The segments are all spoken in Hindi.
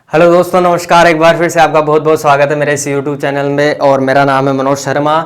हेलो दोस्तों, नमस्कार। एक बार फिर से आपका बहुत बहुत स्वागत है मेरे इस यूट्यूब चैनल में और मेरा नाम है मनोज शर्मा।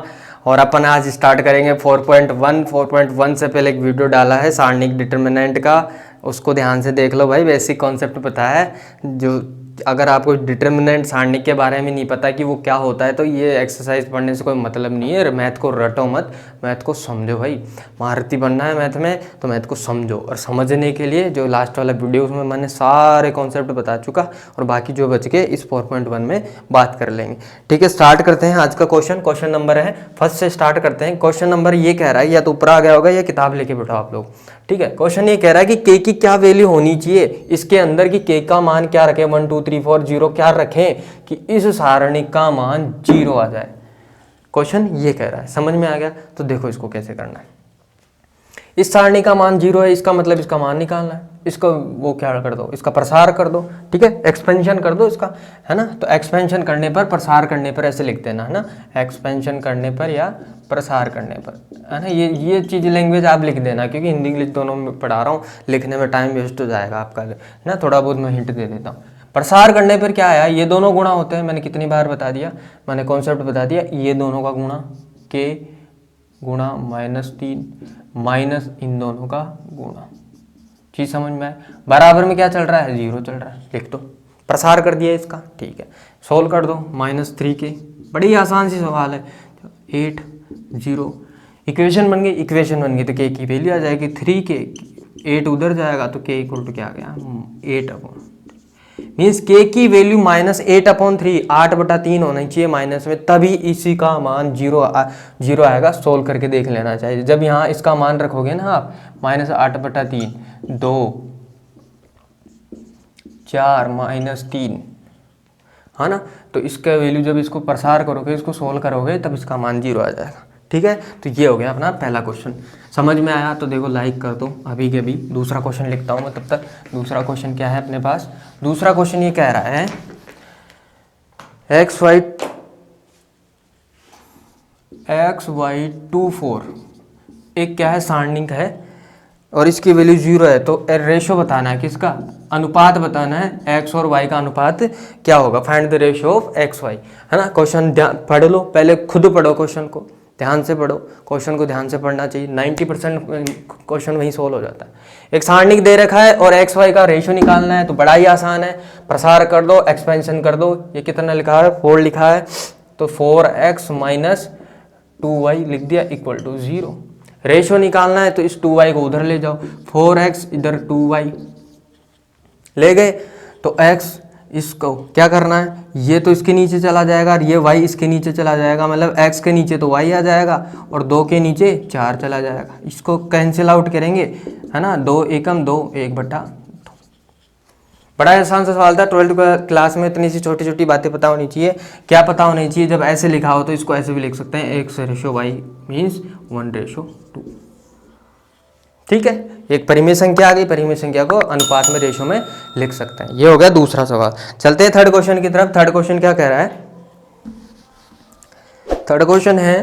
और अपन आज स्टार्ट करेंगे 4.1 से पहले एक वीडियो डाला है सारणिक डिटर्मिनेंट का, उसको ध्यान से देख लो भाई। बेसिक कॉन्सेप्ट पता है। जो अगर आपको डिटर्मिनेंट सारणिक के बारे में नहीं पता कि वो क्या होता है तो ये एक्सरसाइज पढ़ने से कोई मतलब नहीं है। मैथ को रटो मत, मैथ को समझो भाई। महारथी बनना है मैथ में तो मैथ को समझो। और समझने के लिए जो लास्ट वाला वीडियो उसमें मैंने सारे कॉन्सेप्ट बता चुका और बाकी जो बच के इस 4.1 में बात कर लेंगे। ठीक है, स्टार्ट करते हैं आज का क्वेश्चन नंबर है फर्स्ट से स्टार्ट करते हैं। क्वेश्चन नंबर ये कह रहा है, या तो ऊपर आ गया होगा या किताब लेके बैठो आप लोग। ठीक है, क्वेश्चन ये कह रहा है कि के की क्या वैल्यू होनी चाहिए इसके अंदर, कि के का मान क्या रखें, 1 2 3 4 0 क्या रखें कि इस सारणी का मान 0 आ जाए। क्वेश्चन ये कह रहा है, समझ में आ गया? तो देखो इसको कैसे करना है। इस सारणी का मान 0 है, इसका मतलब इसका मान निकालना है। इसको वो क्या कर दो, इसका प्रसार कर दो। ठीक है, एक्सपेंशन कर दो इसका, है ना। तो एक्सपेंशन करने पर, प्रसार करने पर ऐसे लिख देना, है ना। एक्सपेंशन करने पर या प्रसार करने पर, है ना। ये चीज़ लैंग्वेज आप लिख देना, क्योंकि हिंदी इंग्लिश दोनों में पढ़ा रहा हूँ, लिखने में टाइम वेस्ट हो जाएगा आपका, है ना। थोड़ा बहुत मैं हिंट दे देता हूँ। प्रसार करने पर क्या आया, ये दोनों गुणा होते हैं। मैंने कितनी बार बता दिया, मैंने कॉन्सेप्ट बता दिया। ये दोनों का गुणा, के गुणा -3 माइनस इन दोनों का गुणा। चीज समझ में आए? बराबर में क्या चल रहा है, 0 चल रहा है, लिख दो। प्रसार कर दिया इसका, ठीक है। सोल्व कर दो, -3 के। बड़ी आसान सी सवाल है। 8 0 इक्वेशन बन गई, तो के की वैल्यू आ जाएगी 3 के। 8 उधर जाएगा तो के इक्वल टू क्या आ गया, 8/3। मीन्स के की वैल्यू -8/3, 8/3 होना चाहिए माइनस में, तभी इसी का मान 0 आएगा। सोल्व करके देख लेना चाहिए। जब यहाँ इसका मान रखोगे ना आप, -8/3 2 4 -3, है ना। तो इसका वैल्यू जब इसको प्रसार करोगे, इसको सोल्व करोगे, तब इसका मान 0 आ जाएगा। ठीक है, तो ये हो गया अपना पहला क्वेश्चन। समझ में आया तो देखो लाइक कर दो अभी के अभी। दूसरा क्वेश्चन लिखता हूँ मैं तब तक। दूसरा क्वेश्चन क्या है अपने पास? दूसरा क्वेश्चन ये कह रहा है x y 2 4 एक क्या है, सारणिक है और इसकी वैल्यू 0 है। तो रेशो बताना है, किसका? अनुपात बताना है। x और y का अनुपात क्या होगा, find the ratio of x y, है ना। क्वेश्चन पढ़ लो, पहले खुद पढ़ो, क्वेश्चन को ध्यान से पढ़ो। क्वेश्चन को ध्यान से पढ़ना चाहिए, 90% क्वेश्चन वहीं सोल्व हो जाता है। एक सारणिक दे रखा है और एक्स वाई का रेशो निकालना है, तो बड़ा ही आसान है। प्रसार कर दो, एक्सपेंशन कर दो। ये कितना लिखा है, 4 लिखा है, तो 4x - 2y लिख दिया इक्वल टू 0। रेशो निकालना है तो इस 2y को उधर ले जाओ, 4x इधर 2y ले गए, तो x इसको क्या करना है, ये तो इसके नीचे चला जाएगा और ये y इसके नीचे चला जाएगा। मतलब x के नीचे तो y आ जाएगा और 2 के नीचे 4 चला जाएगा। इसको कैंसिल आउट करेंगे, है ना। 2 एकम 2, 1/2। बड़ा आसान सा सवाल था। 12th क्लास में इतनी सी छोटी छोटी बातें पता होनी चाहिए। क्या पता होनी चाहिए, जब ऐसे लिखा हो तो इसको ऐसे भी लिख सकते हैं, x/y मीन्स 1:2। ठीक है, एक परिमेय संख्या आ गई, परिमेय संख्या को अनुपात में, रेशो में लिख सकते हैं। ये हो गया दूसरा सवाल। चलते हैं थर्ड क्वेश्चन की तरफ। थर्ड क्वेश्चन क्या कह रहा है? थर्ड क्वेश्चन है,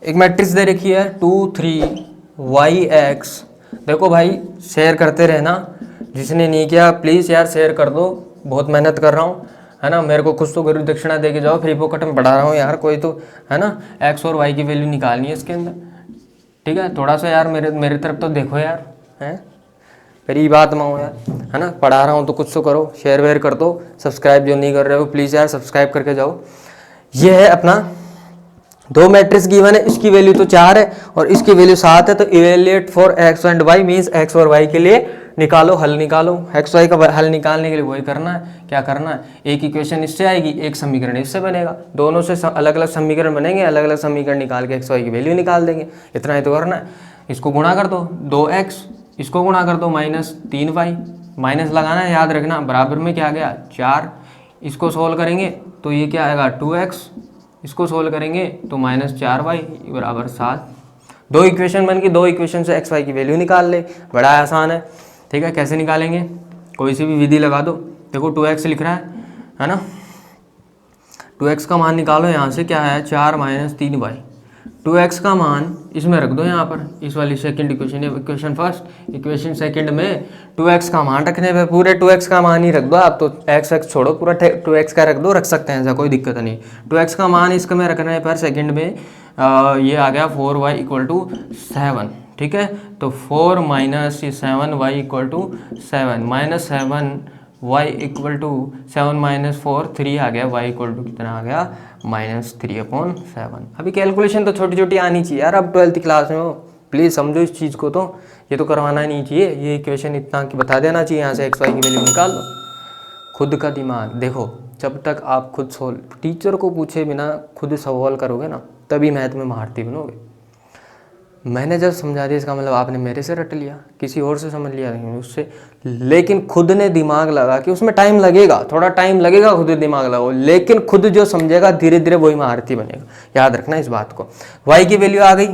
एक मैट्रिक्स दे रखी है 2 3 yx। देखो भाई, शेयर करते रहना। जिसने नहीं किया प्लीज़ यार शेयर कर दो, बहुत मेहनत कर रहा हूँ, है ना। मेरे को कुछ तो गुरु दक्षिणा दे के जाओ, फ्री फोकट में पढ़ा रहा हूँ यार, कोई तो, है ना। एक्स और वाई की वैल्यू निकालनी है इसके अंदर। ठीक है, थोड़ा सा यार मेरे तरफ तो देखो यार, हैं, मेरी बात मानो यार, है ना। पढ़ा रहा हूँ तो कुछ तो करो, शेयर वेयर कर दो। सब्सक्राइब जो नहीं कर रहे हो प्लीज़ यार सब्सक्राइब करके जाओ। ये है अपना 2 मैट्रिक्स गिवन है, इसकी वैल्यू तो 4 है और इसकी वैल्यू 7 है। तो evaluate for X and Y means X और वाई के लिए निकालो, हल निकालो। एक्स वाई का हल निकालने के लिए वही करना है। क्या करना है, एक इक्वेशन इससे आएगी, एक समीकरण इससे बनेगा, दोनों से अलग अलग समीकरण बनेंगे, अलग अलग समीकरण निकाल के एक्स वाई की वैल्यू निकाल देंगे। इतना ही तो करना है। इसको गुणा कर दो, 2x, इसको गुणा कर दो -3y, माइनस लगाना है, याद रखना। बराबर में क्या आ गया, 4। इसको सोल्व करेंगे तो ये क्या आएगा, 2x। इसको सोल्व करेंगे तो -4y बराबर 7। 2 इक्वेशन बन गई, 2 इक्वेशन से एक्स वाई की वैल्यू निकाल ले। बड़ा आसान है। ठीक है, कैसे निकालेंगे, कोई सी भी विधि लगा दो। देखो 2x लिख रहा है ना। 2x का मान निकालो, यहाँ से क्या है, 4 - 3y। 2x का मान इसमें रख दो यहाँ पर, इस वाली second equation, equation first, equation second में 2x का मान रखने पे पूरे 2x का मान ही रख दो आप, तो x छोड़ो, पूरा 2x का रख दो, रख सकते हैं, ऐसा कोई दिक्कत नहीं। 2x का मान इसका में रखने पर सेकंड में ये आ गया 4y इक्वल टू 7, ठीक है। तो 4 minus 7y equal to 7, minus 7y equal to 7 minus 4 3 आ गया, y इक्वल टू कितना आ गया -3/7। अभी कैलकुलेशन तो छोटी छोटी आनी चाहिए यार, अब 12th क्लास में हो, प्लीज़ समझो इस चीज़ को, तो ये तो करवाना नहीं चाहिए, ये इक्वेशन इतना कि बता देना चाहिए, यहाँ से x y की वैल्यू निकाल लो। खुद का दिमाग देखो, जब तक आप खुद सोल्व, टीचर को पूछे बिना खुद सवाल करोगे ना, तभी मैथ में महारथी बनोगे। मैंने जब समझा दिया इसका मतलब आपने मेरे से रट लिया, किसी और से समझ लिया नहीं उससे, लेकिन खुद ने दिमाग लगा कि उसमें टाइम लगेगा, थोड़ा टाइम लगेगा, खुद दिमाग लगाओ, लेकिन खुद जो समझेगा धीरे धीरे वही महारथी बनेगा, याद रखना इस बात को। y की वैल्यू आ गई,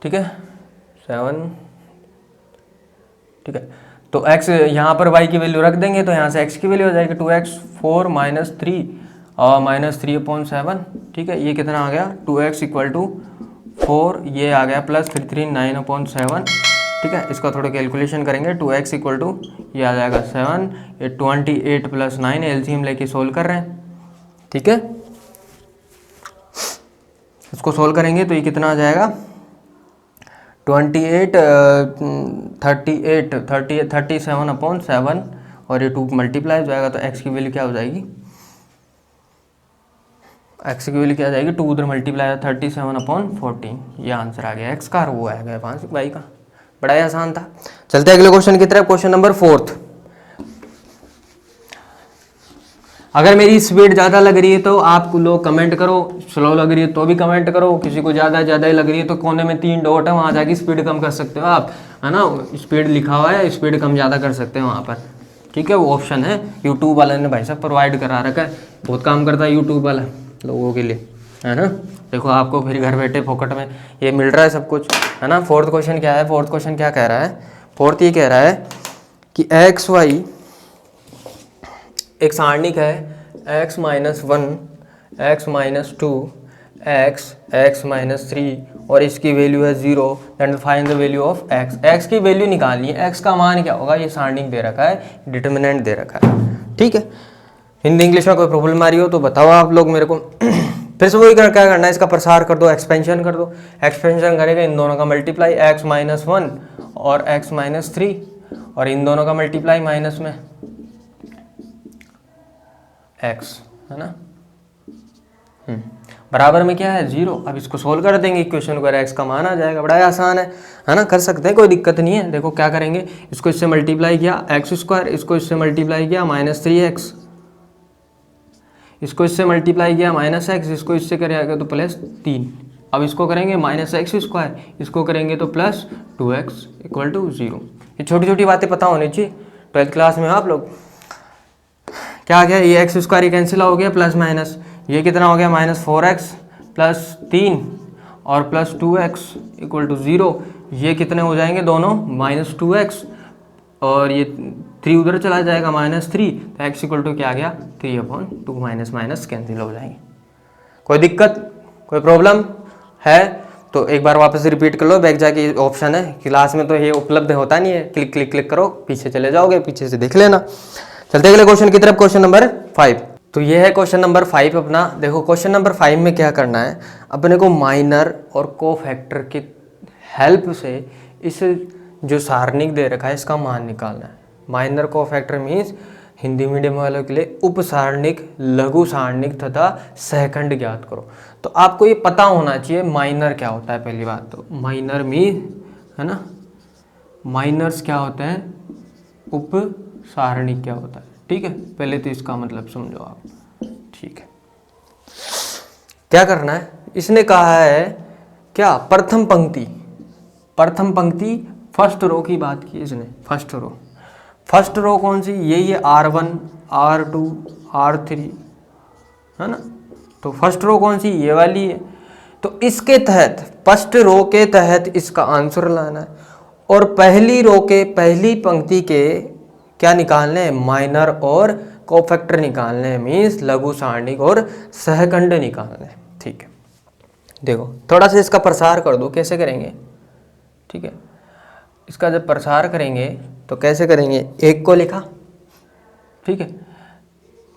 ठीक है 7, ठीक है। तो x यहाँ पर y की वैल्यू रख देंगे, तो यहाँ से x की वैल्यू हो जाएगी 2x 4 माइनस 3 और -3/7, ठीक है। ये कितना आ गया 2x इक्वल टू 4, ये आ गया प्लस 3 9/7, ठीक है। इसका थोड़ा कैलकुलेशन करेंगे, 2x इक्वल टू ये आ जाएगा 7, ये 28 + 9 एलसीएम लेके सोल्व कर रहे हैं, ठीक है। इसको सोल्व करेंगे तो ये कितना आ जाएगा 37/7 और ये 2 मल्टीप्लाई हो जाएगा, तो x की वैल्यू क्या हो जाएगी, x की वैल्यू क्या आ जाएगी 2 उधर मल्टीप्लाई 37/14, ये आंसर आ गया x का, और वो आ गया y का। बड़ा ही आसान था। चलते हैं अगले क्वेश्चन की तरफ, क्वेश्चन नंबर 4। अगर मेरी स्पीड ज़्यादा लग रही है तो आप लोग कमेंट करो, स्लो लग रही है तो भी कमेंट करो, किसी को ज़्यादा ही लग रही है तो कोने में 3 डॉट है, वहाँ जाके स्पीड कम कर सकते हो आप, है ना, स्पीड लिखा हुआ है, स्पीड कम ज़्यादा कर सकते हैं वहाँ पर, ठीक है। वो ऑप्शन है यूट्यूब वाले ने भाई साहब प्रोवाइड करा रखा है, बहुत काम करता है यूट्यूब वाला लोगों के लिए, है ना। देखो आपको फिर घर बैठे फोकट में ये मिल रहा है सब कुछ, है ना। फोर्थ क्वेश्चन क्या है, फोर्थ क्वेश्चन क्या कह रहा है, फोर्थ ये कह रहा है कि एक्स वाई एक सारणिक है, x - 1 x - 2 x -3 और इसकी वैल्यू है 0, and find the value of x। x की वैल्यू निकालनी है, x का मान क्या होगा, ये सारणिक दे रखा है, डिटर्मिनेंट दे रखा है, ठीक है। हिंदी इंग्लिश में कोई प्रॉब्लम आ रही हो तो बताओ आप लोग मेरे को। फिर से वही क्या करना है, इसका प्रसार कर दो, एक्सपेंशन कर दो, एक्सपेंशन करेगा इन दोनों का मल्टीप्लाई x - 1 और x - 3, और इन दोनों का मल्टीप्लाई माइनस में x, है ना, बराबर में क्या है 0। अब इसको सोल्व कर देंगे इक्वेशन को, x का मान आ जाएगा, बड़ा आसान है ना, कर सकते हैं, कोई दिक्कत नहीं है। देखो क्या करेंगे, इसको इससे मल्टीप्लाई किया x², इसको इससे मल्टीप्लाई किया -3x, इसको इससे मल्टीप्लाई किया -x, इसको इससे करेंगे तो +3। अब इसको करेंगे -x², इसको करेंगे तो +2x = 0। ये छोटी छोटी बातें पता होनी चाहिए, 12th क्लास में आप लोग। क्या आ गया, ये x² ये कैंसिल हो गया, प्लस माइनस ये कितना हो गया -4x + 3 और +2x = 0। ये कितने हो जाएंगे दोनों -2x, और ये 3 उधर चला जाएगा -3, तो x = क्या आ गया 3/2, माइनस कैंसिल हो जाएंगे। कोई दिक्कत, कोई प्रॉब्लम है तो एक बार वापस रिपीट कर लो, बैक जाके ऑप्शन है, क्लास में तो ये उपलब्ध होता नहीं है, क्लिक करो, पीछे चले जाओगे, पीछे से देख लेना। चलते अगले क्वेश्चन की तरफ, क्वेश्चन नंबर 5। तो ये है क्वेश्चन नंबर 5 अपना। देखो क्वेश्चन नंबर 5 में क्या करना है, अपने को माइनर और कोफैक्टर की हेल्प से इस जो सारणिक दे रखा है इसका मान निकालना है। Minor cofactor means Hindi medium वालों के लिए उप सारणिक, लघु सारणिक तथा सहखंड ज्ञात करो। तो आपको ये पता होना चाहिए माइनर क्या होता है। पहली बात तो माइनर मीन, है ना, माइनर्स क्या होते हैं, उप सारणिक क्या होता है, ठीक है। पहले तो इसका मतलब समझो आप, ठीक है। क्या करना है, इसने कहा है क्या, प्रथम पंक्ति फर्स्ट रो की बात की इसने, फर्स्ट रो कौन सी, ये R1 R2 R3, है ना। तो फर्स्ट रो कौन सी, ये वाली है। तो इसके तहत, फर्स्ट रो के तहत इसका आंसर लाना है, और पहली रो के पहली पंक्ति के क्या निकालने हैं, माइनर और कोफैक्टर निकालने हैं, मीन्स लघु सारणिक और सहखंड निकालने हैं। ठीक है, देखो थोड़ा सा इसका प्रसार कर दो, कैसे करेंगे? ठीक है, इसका जब प्रसार करेंगे तो कैसे करेंगे? 1 को लिखा, ठीक है,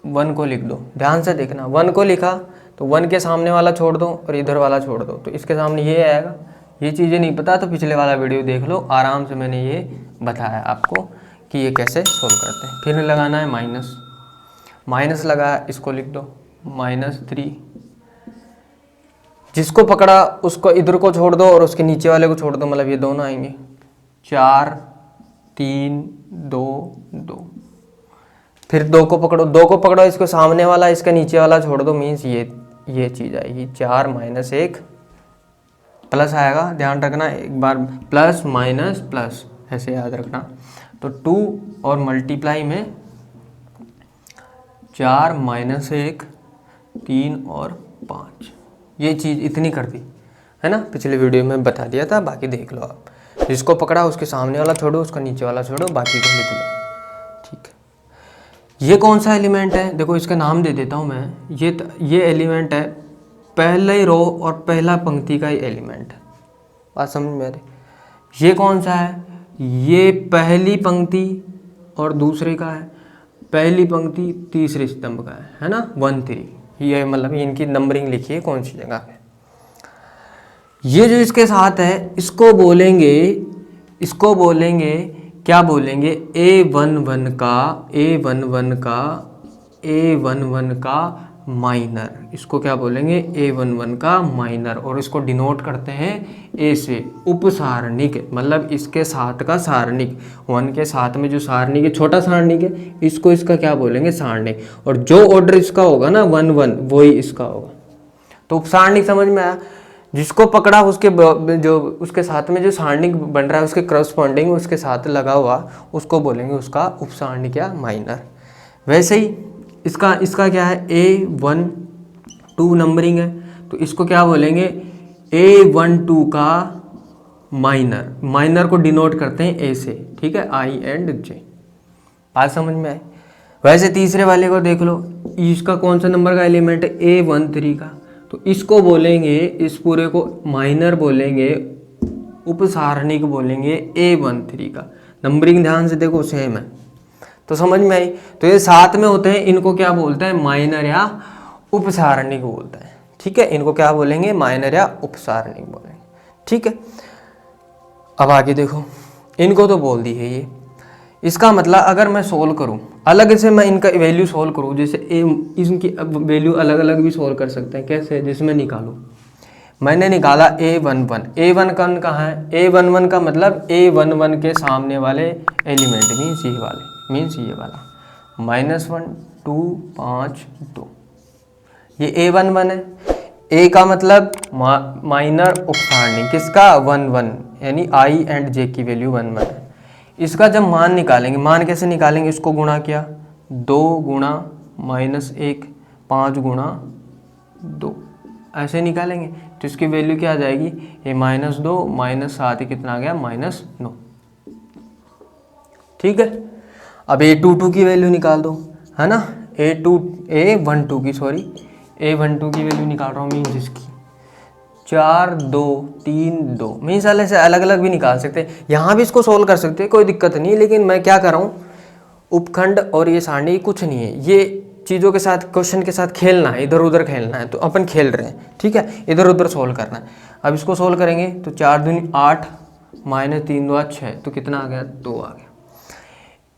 1 को लिख दो, ध्यान से देखना। 1 को लिखा तो 1 के सामने वाला छोड़ दो और इधर वाला छोड़ दो, तो इसके सामने ये आएगा। ये चीज़ें नहीं पता तो पिछले वाला वीडियो देख लो, आराम से मैंने ये बताया आपको कि ये कैसे सोल्व करते हैं। फिर लगाना है माइनस, माइनस लगाया, इसको लिख दो -3। जिसको पकड़ा उसको इधर को छोड़ दो और उसके नीचे वाले को छोड़ दो, मतलब ये दोनों आएंगे। 4 3 2 2। फिर 2 को पकड़ो, 2 को पकड़ो, इसको सामने वाला इसका नीचे वाला छोड़ दो, मीन्स ये चीज़ आएगी। 4 - 1 प्लस आएगा, ध्यान रखना एक बार, प्लस माइनस प्लस ऐसे याद रखना। तो 2 और मल्टीप्लाई में 4 - 1 3 और 5, ये चीज़ इतनी कर दी है ना, पिछले वीडियो में बता दिया था, बाकी देख लो आप। जिसको पकड़ा उसके सामने वाला छोड़ो, उसका नीचे वाला छोड़ो, बाकी को लिख लो। ठीक है, ये कौन सा एलिमेंट है? देखो इसका नाम दे देता हूँ मैं। ये एलिमेंट है पहले रो और पहला पंक्ति का ही एलिमेंट है। बात समझ में आ रही? ये कौन सा है? ये पहली पंक्ति और दूसरे का है, पहली पंक्ति तीसरे स्तंभ का है ना, 1 3। ये मतलब इनकी नंबरिंग लिखी है कौन सी जगह पे। ये जो इसके साथ है इसको बोलेंगे क्या बोलेंगे? A11 का माइनर। इसको क्या बोलेंगे? A11 का माइनर। और इसको डिनोट करते हैं A से, उपसारणिक, मतलब इसके साथ का सारणिक। 1 के साथ में जो सारणिक है, छोटा सारणिक है, इसका क्या बोलेंगे? सारणिक। और जो ऑर्डर इसका होगा ना 1 1, वही इसका होगा। तो उपसारणिक समझ में आया? जिसको पकड़ा उसके साथ में जो सारणिक बन रहा है उसके करस्पॉन्डिंग उसके साथ लगा हुआ, उसको बोलेंगे उसका उपसारणिक या माइनर। वैसे ही इसका क्या है? A12 नंबरिंग है, तो इसको क्या बोलेंगे? A12 का माइनर। माइनर को डिनोट करते हैं A से, ठीक है, I and J। बात समझ में आई? वैसे तीसरे वाले को देख लो, इसका कौन सा नंबर का एलिमेंट है? A13 का। तो इसको बोलेंगे, इस पूरे को माइनर बोलेंगे, उपसारणिक बोलेंगे A13 का। नंबरिंग ध्यान से देखो सेम है, तो समझ में आई? तो ये साथ में होते हैं, इनको क्या बोलते हैं? माइनर या उपसारणिक बोलते हैं। ठीक है, इनको क्या बोलेंगे? माइनर या उपसारणिक बोलेंगे। ठीक है, अब आगे देखो, इनको तो बोल दी है ये। इसका मतलब अगर मैं सोल्व करूं, अलग से मैं इनका वैल्यू सोल्व करूं, जैसे इनकी वैल्यू अलग अलग भी सोल्व कर सकते हैं। कैसे? जिसमें निकालूं, मैंने निकाला A11। A11 कहाँ है? A11 का मतलब A11 के सामने वाले एलिमेंट, मीन्स ये वाला -1 2 5 2, ये A11 है। A का मतलब माइनर उपसारणिक, किसका? 1 1, यानी I and J की वैल्यू 1 1 है। इसका जब मान निकालेंगे, मान कैसे निकालेंगे? इसको गुणा किया, 2 गुणा -1 5 गुणा 2, ऐसे निकालेंगे तो इसकी वैल्यू क्या आ जाएगी? ये -2 -7 कितना आ गया? -9। ठीक है, अब A22 की वैल्यू निकाल दो, है ना। A12 की वैल्यू निकाल रहा हूँ, मीन्स इसकी 4 2 3 2, मीन्स से अलग अलग भी निकाल सकते हैं। यहाँ भी इसको सोल्व कर सकते हैं, कोई दिक्कत नहीं, लेकिन मैं क्या कर रहा हूँ, उपखंड और ये सारणी कुछ नहीं है, ये चीज़ों के साथ, क्वेश्चन के साथ खेलना है, इधर उधर खेलना है, तो अपन खेल रहे हैं। ठीक है, इधर उधर सोल्व करना है। अब इसको सोल्व करेंगे तो 4 दूनी 8 -3 2 6, तो कितना आ गया? 2 आ गया।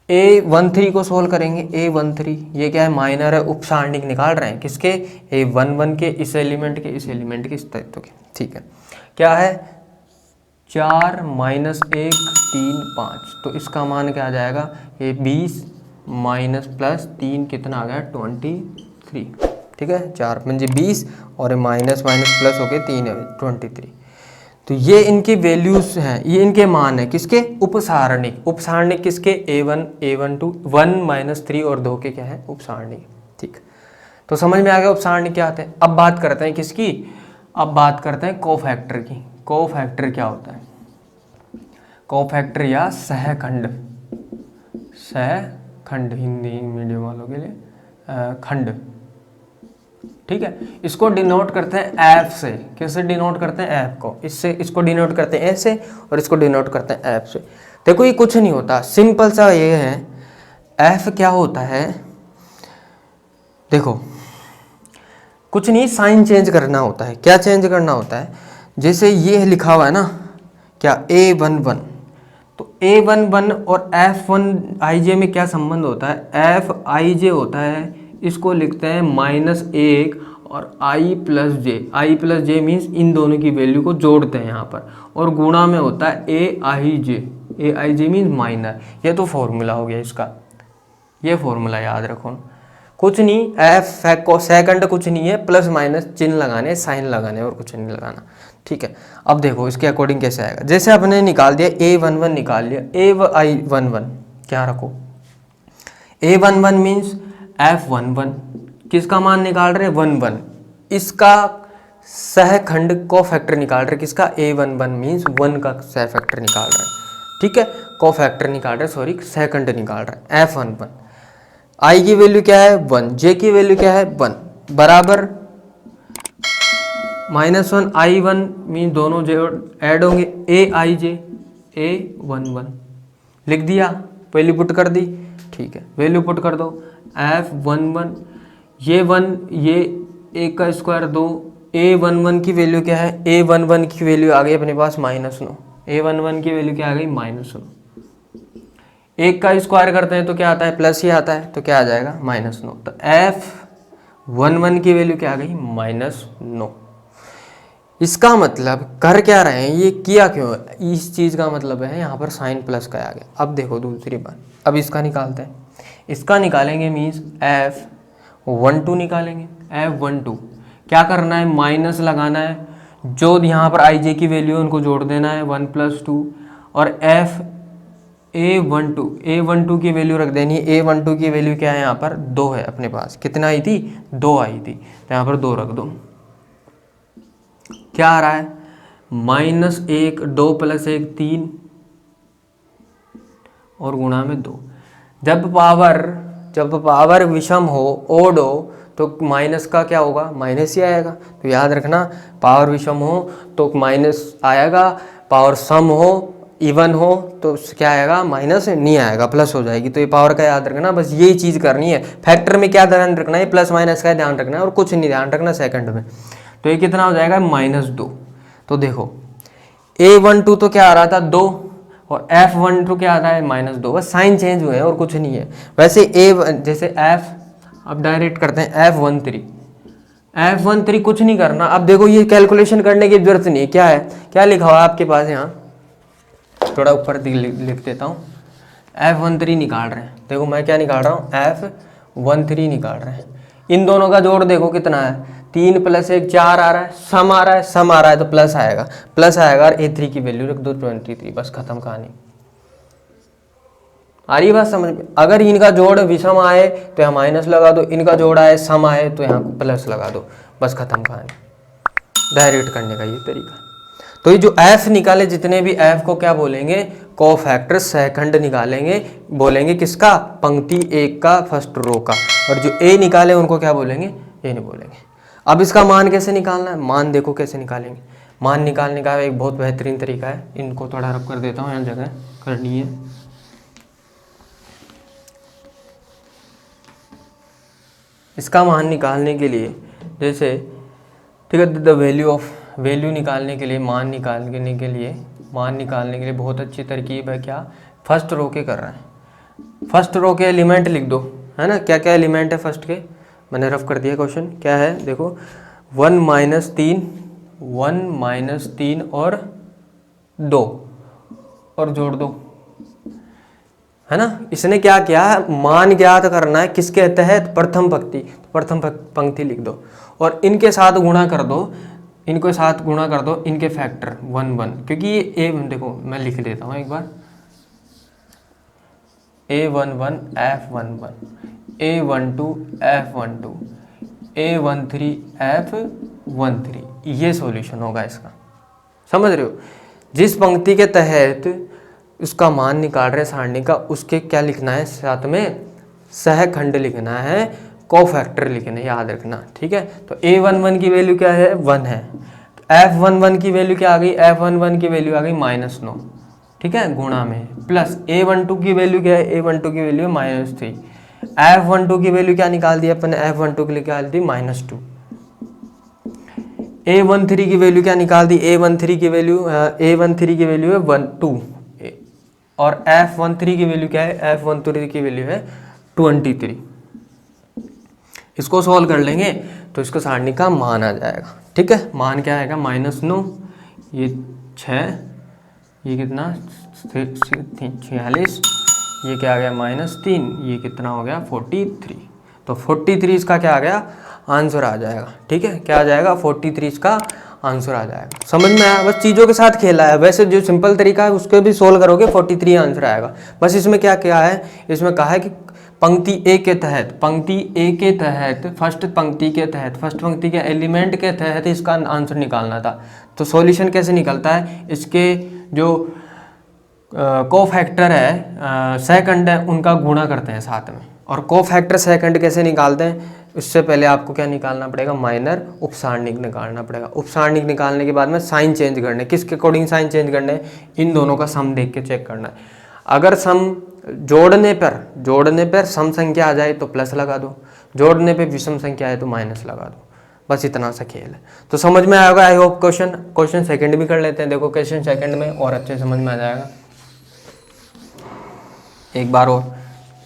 A13 को सोल्व करेंगे, A13 ये क्या है? माइनर है, उपसारणिक निकाल रहे हैं, किसके? A11 के, इस एलिमेंट के, इस एलिमेंट के, इस तत्व के। ठीक है, क्या है? 4 -1 3 5, तो इसका मान क्या आ जाएगा? ये 20 माइनस प्लस 3 कितना आ गया? 23। ठीक है, 4 पंजे 20 और माइनस प्लस हो गए 3 है 23। तो ये इनकी वैल्यूज हैं, ये इनके मान है, किसके? उपसारणिक। उपसारणिक किसके? A1 A12 1 -3 और 2 के क्या है? उपसारणिक। ठीक, तो समझ में आ गया उपसारणिक क्या आते हैं। अब बात करते हैं किसकी? अब बात करते हैं कोफैक्टर की। कोफैक्टर क्या होता है? कोफैक्टर या सहखंड खंड, हिंदी मीडियम वालों के लिए खंड, ठीक है। इसको डिनोट करते हैं एफ से। कैसे डिनोट करते हैं? एफ को, इससे इसको डिनोट करते हैं ए से और इसको डिनोट करते हैं एफ से। देखो ये कुछ नहीं होता, सिंपल सा ये है। एफ क्या होता है, देखो कुछ नहीं, साइन चेंज करना होता है। क्या चेंज करना होता है? जैसे ये लिखा हुआ है ना, क्या A11, तो A11 और F1ij में क्या संबंध होता है? Fij होता है, इसको लिखते हैं -1 और I+j मीन्स इन दोनों की वैल्यू को जोड़ते हैं यहाँ पर, और गुणा में होता है Aij मीन्स माइनर। ये तो फॉर्मूला हो गया इसका, ये फॉर्मूला याद रखो। कुछ नहीं, एफ को सेकंड कुछ नहीं है, प्लस माइनस चिन्ह लगाने, साइन लगाने, और कुछ नहीं लगाना, ठीक है। अब देखो इसके अकॉर्डिंग कैसे आएगा। जैसे आपने निकाल दिया A11 निकाल लिया, A11 क्या रखो, A11 मीन्स F11 किसका मान निकाल रहे? 11, इसका सहखंड को फैक्टर निकाल रहे, किसका? A11 मीन्स 1 का सह फैक्टर निकाल रहे, ठीक है। को फैक्टर निकाल रहे, सॉरी सहखंड निकाल रहे F11। I की वैल्यू क्या है? 1, J की वैल्यू क्या है? 1, बराबर -1 I1 मीन दोनों ऐड होंगे Aij A11, लिख दिया, वैल्यू पुट कर दी, ठीक है। वैल्यू पुट कर दो, F11 ये 1, ये 1 का स्क्वायर 2, A11 की वैल्यू क्या है? A11 की वैल्यू आ गई अपने पास -9, A11 की वैल्यू क्या आ गई? -9। 1 का स्क्वायर करते हैं तो क्या आता है? प्लस ही आता है, तो क्या आ जाएगा? -9। तो F11 की वैल्यू क्या आ गई? -9। इसका मतलब कर क्या रहे हैं, ये किया क्यों? इस चीज़ का मतलब है यहाँ पर साइन प्लस का आ गया। अब देखो दूसरी बात, अब इसका निकालते हैं। इसका निकालेंगे मीन्स F12 निकालेंगे। F12 क्या करना है? माइनस लगाना है, जो यहाँ पर I j की वैल्यू है उनको जोड़ देना है 1 + 2, और A12 की वैल्यू रख देनी है। A12 की वैल्यू क्या है? यहाँ पर 2 है अपने पास। कितना आई थी? 2 आई थी, तो यहाँ पर 2 रख दो। क्या आ रहा है? -1, 2 + 1 3, और गुणा में 2। जब पावर विषम हो, ओड हो, तो माइनस का क्या होगा? माइनस ही आएगा। तो याद रखना, पावर विषम हो तो माइनस आएगा, पावर सम हो, इवन हो तो क्या आएगा? माइनस नहीं आएगा, प्लस हो जाएगी। तो ये पावर का याद रखना, बस यही चीज़ करनी है। फैक्टर में क्या ध्यान रखना है? प्लस माइनस का ध्यान रखना है, और कुछ नहीं ध्यान रखना सेकंड में। तो ये कितना हो जाएगा? -2। तो देखो A12 तो क्या आ रहा था? 2, और F12 क्या आ रहा है? -2। बस साइन चेंज हुए हैं और कुछ नहीं है। वैसे जैसे F, अब डायरेक्ट करते हैं F13 कुछ नहीं करना। अब देखो ये कैलकुलेशन करने की जरूरत नहीं है। क्या है, क्या लिखा हुआ है आपके पास? यहाँ थोड़ा ऊपर लिख देता हूँ। F13 निकाल रहे हैं। देखो मैं क्या निकाल रहा हूँ? F13 निकाल रहे हैं। इन दोनों का जोड़ देखो कितना है? 3 + 1 4 आ रहा है, सम आ रहा है तो प्लस आएगा, और A3 की वैल्यू रख दो 23। बस खत्म कहानी। आ रही बात समझ में? अगर इनका जोड़ विषम आए तो यहाँ माइनस लगा दो, इनका जोड़ आए सम आए तो यहाँ प्लस लगा दो, बस खत्म कहानी। डायरेक्ट करने का ये तरीका। तो ये जो F निकाले, जितने भी F को क्या बोलेंगे? कोफैक्टर, सहखंड निकालेंगे, बोलेंगे किसका? पंक्ति 1 का, फर्स्ट रो का। और जो A निकाले उनको क्या बोलेंगे? ये नहीं बोलेंगे। अब इसका मान कैसे निकालना है? मान देखो कैसे निकालेंगे। मान निकालने का एक बहुत बेहतरीन तरीका है। इनको थोड़ा रब कर देता हूँ, यहाँ जगह करनी है। इसका मान निकालने के लिए जैसे, ठीक है, द वैल्यू निकालने के लिए, मान निकालने के लिए बहुत अच्छी तरकीब है। क्या? फर्स्ट रो के कर रहे हैं। फर्स्ट रो के एलिमेंट लिख दो, है ना? क्या क्या एलिमेंट है फर्स्ट के? मैंने रफ कर दिया क्वेश्चन। क्या है देखो, 1 - 3 और 2, और जोड़ दो, है ना? इसने क्या किया? मान ज्ञात करना है किसके तहत? प्रथम पंक्ति लिख दो, और इनके साथ गुणा कर दो, इनके फैक्टर 1 1, क्योंकि ये देखो मैं लिख देता हूँ एक बार। A11 F11, A12 F12, A13 F13, ये सॉल्यूशन होगा इसका। समझ रहे हो? जिस पंक्ति के तहत उसका मान निकाल रहे हैं सारणी का, उसके क्या लिखना है साथ में? सहखंड लिखना है, कोफैक्टर लिखना है, याद रखना, ठीक है। तो A11 की वैल्यू क्या है, 1 है। F11 की वैल्यू क्या आ गई, F11 की वैल्यू आ गई -9, ठीक है, गुणा में, प्लस A12 की वैल्यू क्या है, A12 की वैल्यू -3। F12 की वैल्यू क्या निकाल दी अपन ने, F12 की निकाल दी -2। A13 की वैल्यू क्या निकाल दी, A13 की वैल्यू है 2, और F13 की वैल्यू क्या है, F13 की वैल्यू है 23। इसको सॉल्व कर लेंगे तो इसको सारणी का मान आ जाएगा, ठीक है। मान क्या आएगा, -9, ये 6, ये कितना 46, ये क्या आ गया -3, ये कितना हो गया 43। तो 43 इसका क्या आ गया, आंसर आ जाएगा, ठीक है। क्या आ जाएगा, 43 इसका आंसर आ जाएगा। समझ में आया, बस चीज़ों के साथ खेला है। वैसे जो सिंपल तरीका है उसको भी सोल्व करोगे 43 आंसर आएगा। बस इसमें क्या क्या है, इसमें कहा है कि पंक्ति ए के तहत, फर्स्ट पंक्ति के एलिमेंट के तहत इसका आंसर निकालना था। तो सॉल्यूशन कैसे निकलता है, इसके जो कोफैक्टर है, सेकंड है, उनका गुणा करते हैं साथ में। और कोफैक्टर सेकंड कैसे निकालते हैं, इससे पहले आपको क्या निकालना पड़ेगा, माइनर उपसारणिक निकालना पड़ेगा। उपसारणिक निकालने के बाद में साइन चेंज करने, किसके अकॉर्डिंग साइन चेंज करने, इन दोनों का सम देख के चेक करना है। अगर सम जोड़ने पर सम संख्या आ जाए तो प्लस लगा दो, जोड़ने पे विषम संख्या आए तो माइनस लगा दो। बस इतना सा खेल है। तो समझ में आएगा आई होप। क्वेश्चन सेकंड भी कर लेते हैं। देखो क्वेश्चन सेकंड में और अच्छे समझ में आ जाएगा। एक बार और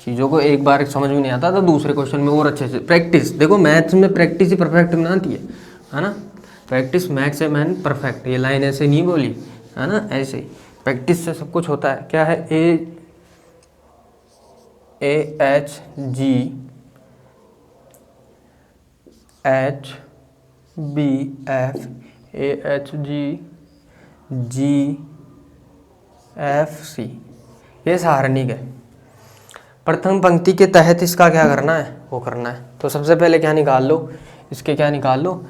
चीज़ों को एक बार समझ में नहीं आता तो दूसरे क्वेश्चन में और अच्छे से प्रैक्टिस। देखो मैथ्स में प्रैक्टिस ही परफेक्ट बनाती है ना। प्रैक्टिस मैक्स से मैन परफेक्ट, ये लाइन ऐसे नहीं बोली है ना, ऐसे ही प्रैक्टिस से सब कुछ होता है। क्या है, AHGFC, ये सारणिक है। प्रथम पंक्ति के तहत इसका क्या करना है, वो करना है। तो सबसे पहले क्या निकाल लो, इसके क्या निकाल लो,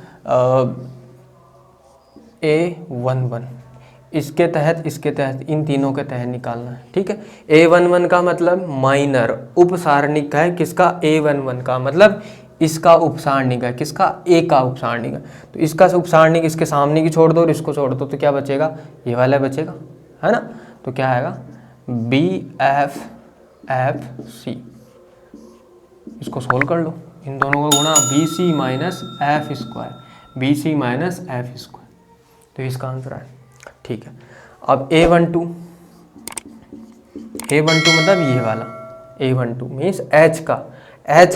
A11, इसके तहत इन तीनों के तहत निकालना है, ठीक है। A11 का मतलब माइनर उपसारणिक है, किसका, A11 का मतलब इसका उपसारणिक है, किसका, A का उपसारणिक है। तो इसका उपसारणिक इसके सामने की छोड़ दो और इसको छोड़ दो तो क्या बचेगा, ये वाला बचेगा, है ना। तो क्या आएगा, BFC। इसको सोल्व कर लो, इन दोनों को गुणा, BC माइनस F स्क्वायर, तो इसका आंसर है, ठीक है। अब A12 मतलब ये वाला, A12 मीन्स H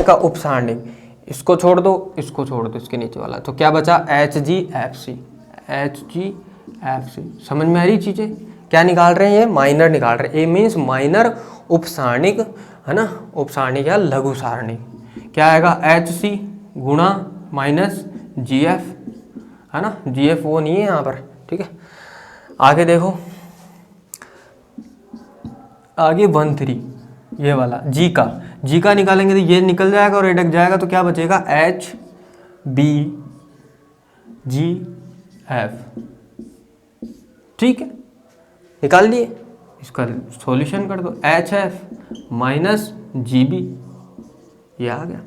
का उपसारणिक, इसको छोड़ दो इसके नीचे वाला, तो क्या बचा, HGFC। समझ में आ रही चीज़ें, क्या निकाल रहे हैं, ये माइनर निकाल रहे हैं। A मीन्स माइनर उपसारणिक, है ना, उपसारणिक या लघु सारणिक। क्या आएगा, HC गुणा माइनस GF, है ना, GF वो नहीं है यहाँ पर, ठीक है। आगे देखो, आगे 13 ये वाला G का निकालेंगे तो ये निकल जाएगा और अटक जाएगा, तो क्या बचेगा, HBGF, ठीक है, निकाल लिए। इसका सॉल्यूशन कर दो, HF माइनस GB, ये आ गया।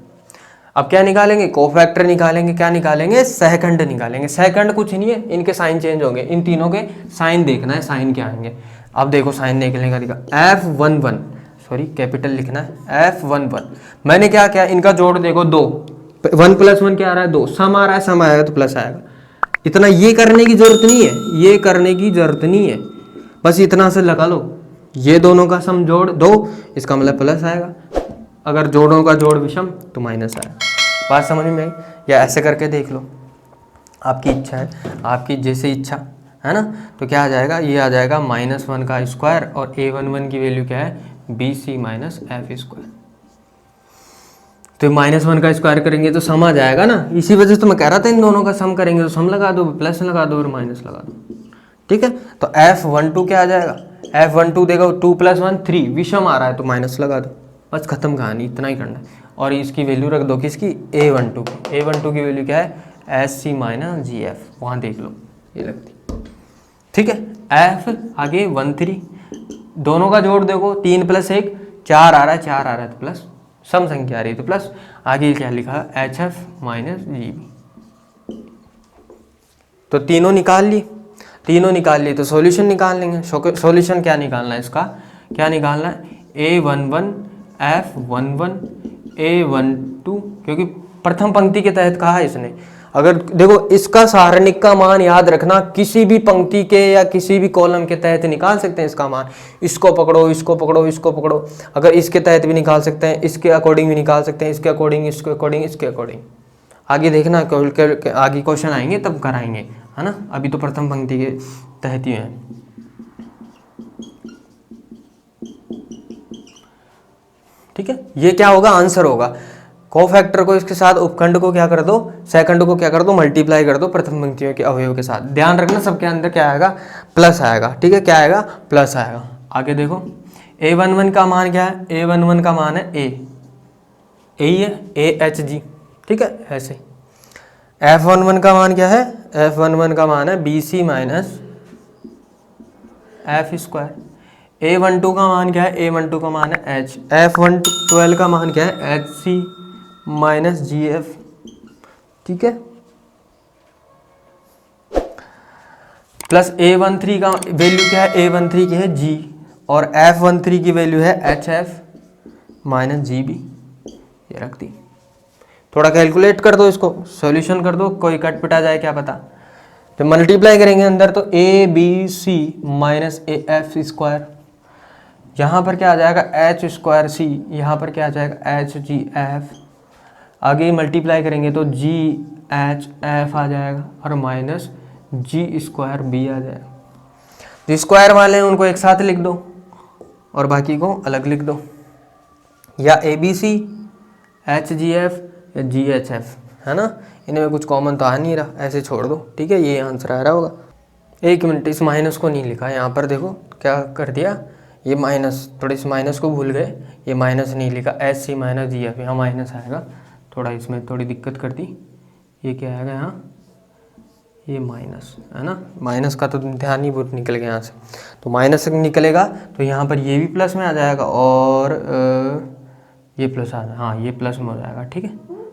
अब क्या निकालेंगे, कोफैक्टर निकालेंगे, क्या निकालेंगे, सहखंड निकालेंगे। सहखंड कुछ नहीं है, इनके साइन चेंज होंगे, इन तीनों के साइन देखना है, साइन क्या आएंगे। अब देखो साइन निकलने का तरीका, F11, सॉरी कैपिटल लिखना है, F11। मैंने क्या किया, इनका जोड़ देखो 2, 1 + 1 क्या आ रहा है, 2, सम आ रहा है, सम आएगा तो प्लस आएगा। इतना ये करने की जरूरत नहीं है, बस इतना से लगा लो, ये दोनों का सम जोड़ दो, इसका मतलब प्लस आएगा। अगर जोड़ों का जोड़ विषम तो माइनस आएगा। बात समझ में आई, या ऐसे करके देख लो, आपकी इच्छा है, आपकी जैसे इच्छा है ना। तो क्या आ जाएगा, ये आ जाएगा -1 का स्क्वायर, और A11 की वैल्यू क्या है, BC माइनस F स्क्वायर। तो -1 का स्क्वायर करेंगे तो सम आ जाएगा ना, इसी वजह से तो मैं कह रहा था इन दोनों का सम करेंगे तो सम लगा दो, प्लस लगा दो और माइनस लगा दो, ठीक है। तो F12 क्या आ जाएगा, F12 देखो 2 + 1 3, विषम आ रहा है तो माइनस लगा दो, बस खत्म कहानी, इतना ही करना है। और इसकी वैल्यू रख दो किसकी, A12 की वैल्यू क्या है, SC माइनस GF, वहाँ देख लो ये लगती, ठीक है। F आगे 13, दोनों का जोड़ देखो, 3 + 1 4 आ रहा है, तो प्लस सम संख्या आ रही है तो प्लस, आगे क्या लिखा HF माइनस GB। तो तीनों निकाल ली तो सॉल्यूशन निकाल लेंगे। सॉल्यूशन क्या निकालना है इसका, क्या निकालना है A11 F11 A12, क्योंकि प्रथम पंक्ति के तहत कहा है इसने। अगर देखो इसका सारणिक का मान याद रखना, किसी भी पंक्ति के या किसी भी कॉलम के तहत निकाल सकते हैं इसका मान। इसको पकड़ो, इसको पकड़ो, इसको पकड़ो, अगर इसके तहत भी निकाल सकते हैं, इसके अकॉर्डिंग भी निकाल सकते हैं, इसके अकॉर्डिंग, इसके अकॉर्डिंग, इसके अकॉर्डिंग। आगे देखना आगे क्वेश्चन आएंगे तब कराएंगे, है ना। अभी तो प्रथम पंक्ति के तहत ही है। ठीक है, ये क्या होगा, आंसर होगा। कोफैक्टर को इसके साथ उपखंड को क्या कर दो, सेकंड को क्या कर दो, मल्टीप्लाई कर दो प्रथम पंक्तियों के अवयव के साथ। ध्यान रखना सबके अंदर क्या आएगा, प्लस आएगा। ठीक है, क्या आएगा, प्लस आएगा। आगे देखो A11 का मान क्या है, A11 का मान है A, यही है AHG। ठीक है, ऐसे F11 का मान क्या है, F11 का मान है BC minus F square. A12 का मान क्या है, A12 का मान है H। F12 का मान क्या है, HC माइनस GF। ठीक है, प्लस A13 का वैल्यू क्या है, A13 की है G, और F13 की वैल्यू है HF माइनस GB। ये रख दी। थोड़ा कैलकुलेट कर दो, इसको सॉल्यूशन कर दो, कोई कट पिटा जाए क्या पता। तो मल्टीप्लाई करेंगे अंदर तो ABC माइनस AF स्क्वायर, यहाँ पर क्या आ जाएगा H स्क्वायर C, यहाँ पर क्या आ जाएगा HGF। आगे मल्टीप्लाई करेंगे तो GHF आ जाएगा और माइनस G स्क्वायर B आ जाएगा। जो स्क्वायर वाले हैं उनको एक साथ लिख दो और बाकी को अलग लिख दो, या ABC HGF या GHF, है ना। इनमें कुछ कॉमन तो आ नहीं रहा, ऐसे छोड़ दो। ठीक है, ये आंसर आ रहा होगा। एक मिनट, इस माइनस को नहीं लिखा यहाँ पर, देखो क्या कर दिया, ये माइनस, थोड़ी इस माइनस को भूल गए, ये माइनस नहीं लिखा, HC माइनस GF, यहाँ माइनस आएगा। थोड़ा इसमें थोड़ी दिक्कत कर दी, ये क्या आएगा यहाँ, ये माइनस, है ना। माइनस का तो ध्यान ही बहुत निकल गया यहाँ से, तो माइनस निकलेगा तो यहाँ पर ये भी प्लस में आ जाएगा और ये प्लस आ, हाँ ये प्लस में हो जाएगा। ठीक है,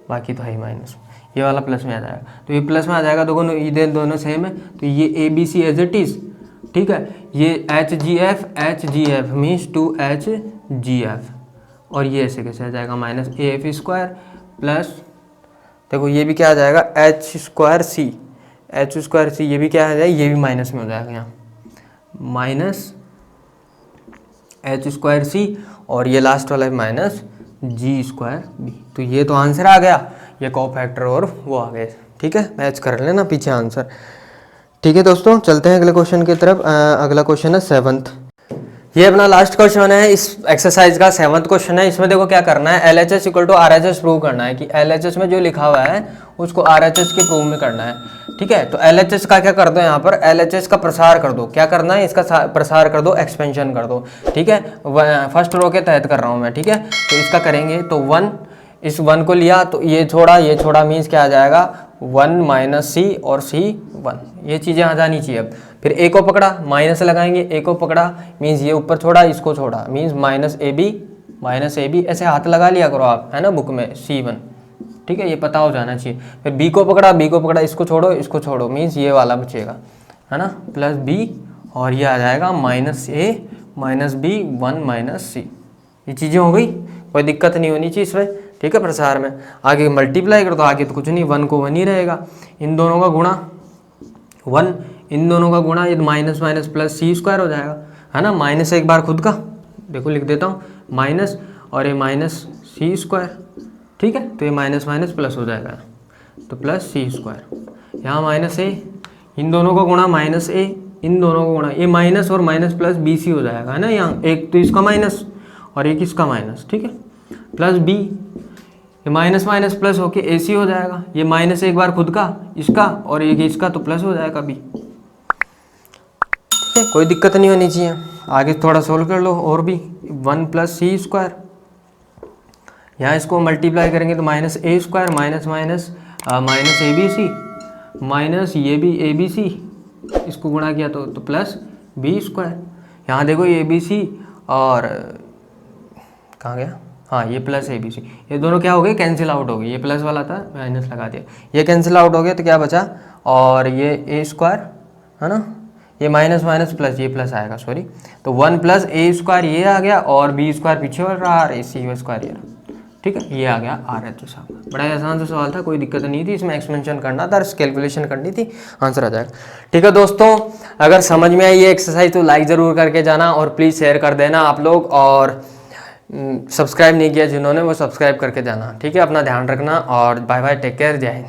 बाकी तो है ही माइनस, ये वाला प्लस में आ जाएगा, तो ये प्लस में आ जाएगा। दोनों इधर दोनों सेम है, तो ये ABC एज इट इज़। ठीक है, ये HGF मीन्स 2HGF, और ये ऐसे कैसे आ जाएगा माइनस AF स्क्वायर प्लस, देखो ये भी क्या आ जाएगा H स्क्वायर C, ये भी क्या आ जाएगा, ये भी माइनस में हो जाएगा यहाँ, माइनस H स्क्वायर C, और ये लास्ट वाला है माइनस G स्क्वायर B। तो ये तो आंसर आ गया, ये कोफैक्टर और वो आ गए। ठीक है, मैच कर लेना पीछे आंसर। ठीक है दोस्तों, चलते हैं अगले क्वेश्चन की तरफ। अगला क्वेश्चन है 7th। ये अपना लास्ट क्वेश्चन है इस एक्सरसाइज का, 7th क्वेश्चन है। इसमें देखो क्या करना है, LHS equal to RHS prove करना है, कि LHS में जो लिखा हुआ है उसको RHS के प्रूव में करना है। ठीक है, तो LHS का क्या कर दो, यहाँ पर LHS का प्रसार कर दो। क्या करना है, इसका प्रसार कर दो, एक्सपेंशन कर दो। ठीक है, फर्स्ट रो के तहत कर रहा हूँ मैं। ठीक है, तो इसका करेंगे तो 1, इस 1 को लिया तो ये छोड़ा मीन्स क्या आ जाएगा 1 माइनस C और C 1, ये चीज़ें आ जानी चाहिए। अब फिर A को पकड़ा, माइनस लगाएंगे, A को पकड़ा मीन्स ये ऊपर छोड़ा, इसको छोड़ा मीन्स माइनस AB, ऐसे हाथ लगा लिया करो आप, है ना, बुक में C1। ठीक है, ये पता हो जाना चाहिए। फिर B को पकड़ा, इसको छोड़ो मीन्स ये वाला बचेगा, है ना, प्लस B, और ये आ जाएगा minus A minus B 1 minus C। ये चीज़ें हो गई, कोई दिक्कत नहीं होनी चाहिए इसमें। ठीक है, प्रसार में आगे मल्टीप्लाई कर दो, आगे तो कुछ नहीं, 1 को 1 ही रहेगा, इन दोनों का गुणा 1, इन दोनों का गुणा, ये minus minus plus C square हो जाएगा, है ना। माइनस एक बार खुद का, देखो लिख देता हूँ माइनस, और ये माइनस C स्क्वायर। ठीक है, तो ये माइनस माइनस प्लस हो जाएगा, तो प्लस C स्क्वायर। यहाँ माइनस A, इन दोनों का गुणा माइनस A, इन दोनों का गुणा, ये माइनस और माइनस प्लस BC हो जाएगा, है ना। यहाँ एक तो इसका माइनस और एक इसका माइनस। ठीक है, प्लस B, ये माइनस माइनस प्लस होके AC हो जाएगा, ये माइनस एक बार खुद का इसका और एक इसका, तो प्लस हो जाएगा B। ठीक है, कोई दिक्कत नहीं होनी चाहिए। आगे थोड़ा सोल्व कर लो और भी, 1 प्लस C स्क्वायर, यहाँ इसको मल्टीप्लाई करेंगे तो minus A square minus minus minus ABC minus ये भी ABC, इसको गुणा किया तो प्लस B स्क्वायर। यहाँ देखो ये ABC और कहाँ गया, हाँ ये प्लस ए बी सी, ये दोनों क्या हो गए, कैंसिल आउट हो गए। ये प्लस वाला था, माइनस लगा दिया, ये कैंसिल आउट हो गया तो क्या बचा, और ये ए स्क्वायर है ना, ये माइनस माइनस प्लस, ये प्लस आएगा सॉरी, तो 1 प्लस ए स्क्वायर ये आ गया, और बी स्क्वायर पीछे बढ़ रहा, और ए सी स्क्वायर ये रहा। ठीक है, ये आ गया आर एच एस आपका। बड़ा ही आसान सा सवाल था, कोई दिक्कत नहीं थी इसमें, एक्सपेंशन करना था, कैलकुलेशन करनी थी, आंसर आ जाएगा। ठीक है दोस्तों, अगर समझ में आई ये एक्सरसाइज तो लाइक ज़रूर करके जाना, और प्लीज़ शेयर कर देना आप लोग, और सब्सक्राइब नहीं किया जिन्होंने वो सब्सक्राइब करके जाना। ठीक है, अपना ध्यान रखना, और बाय बाय, टेक केयर, जय हिंद।